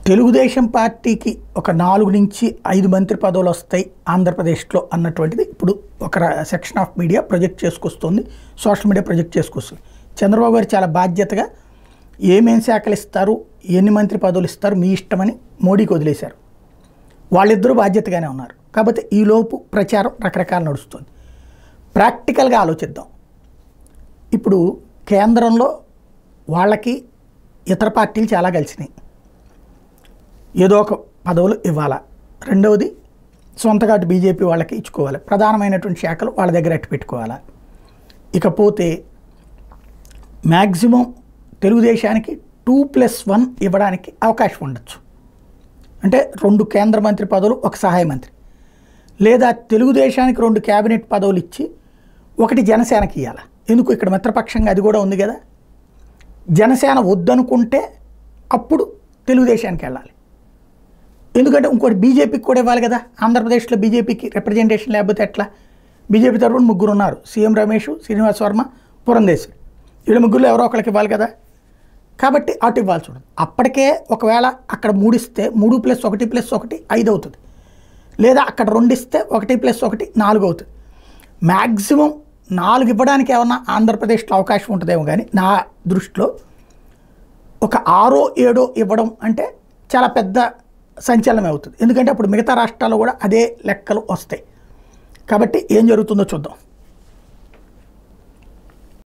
తెలుగుదేశం పార్టీకి ఒక 4 నుంచి 5 మంత్రి పదవులు వస్తాయి ఆంధ్రప్రదేశ్లో అన్నటువంటిది ఇప్పుడు ఒక సెక్షన్ ఆఫ్ మీడియా ప్రొజెక్ట్ చేసుకొస్తుంది, సోషల్ మీడియా ప్రొజెక్ట్ చేసుకొస్తుంది. చంద్రబాబు గారు చాలా బాధ్యతగా ఏమేం శాఖలు ఇస్తారు, ఎన్ని మంత్రి పదవులు ఇస్తారు మీ ఇష్టమని మోడీకి వదిలేశారు. వాళ్ళిద్దరూ బాధ్యతగానే ఉన్నారు. కాబట్టి ఈలోపు ప్రచారం రకరకాలు నడుస్తుంది. ప్రాక్టికల్గా ఆలోచిద్దాం. ఇప్పుడు కేంద్రంలో వాళ్ళకి ఇతర పార్టీలు చాలా కలిసినాయి, ఏదో ఒక పదవులు ఇవ్వాలా. రెండవది సొంతగా అటు బీజేపీ వాళ్ళకి ఇచ్చుకోవాలి, ప్రధానమైనటువంటి శాఖలు వాళ్ళ దగ్గర అట్టు పెట్టుకోవాలా. ఇకపోతే మ్యాక్సిమం తెలుగుదేశానికి 2+1 ఇవ్వడానికి అవకాశం ఉండొచ్చు. అంటే 2 కేంద్ర మంత్రి పదవులు, ఒక సహాయ మంత్రి, లేదా తెలుగుదేశానికి 2 క్యాబినెట్ పదవులు ఇచ్చి 1 జనసేనకి ఇవ్వాలి. ఎందుకు ఇక్కడ మిత్రపక్షంగా అది కూడా ఉంది కదా. జనసేన వద్దనుకుంటే అప్పుడు తెలుగుదేశానికి వెళ్ళాలి. ఎందుకంటే ఇంకోటి బీజేపీకి కూడా ఇవ్వాలి కదా. ఆంధ్రప్రదేశ్లో బీజేపీకి రిప్రజెంటేషన్ లేకపోతే ఎట్లా? బీజేపీ తరఫున 3 ఉన్నారు, సీఎం రమేష్, శ్రీనివాస్ వర్మ, పురంధేశ్వరి. వీళ్ళ 3లో ఎవరో ఒకరికి ఇవ్వాలి కదా. కాబట్టి అటు ఇవ్వాల్సి ఉంటుంది. అప్పటికే ఒకవేళ అక్కడ 3 ఇస్తే 3+1+1 5 అవుతుంది, లేదా అక్కడ 2 ఇస్తే 1+1 4 అవుతుంది. మ్యాక్సిమం 4 ఇవ్వడానికి ఏమన్నా ఆంధ్రప్రదేశ్లో అవకాశం ఉంటుందేమో, కానీ నా దృష్టిలో ఒక 6 7 ఇవ్వడం అంటే చాలా పెద్ద సంచలనం అవుతుంది. ఎందుకంటే అప్పుడు మిగతా రాష్ట్రాల్లో కూడా అదే లెక్కలు వస్తాయి. కాబట్టి ఏం జరుగుతుందో చూద్దాం.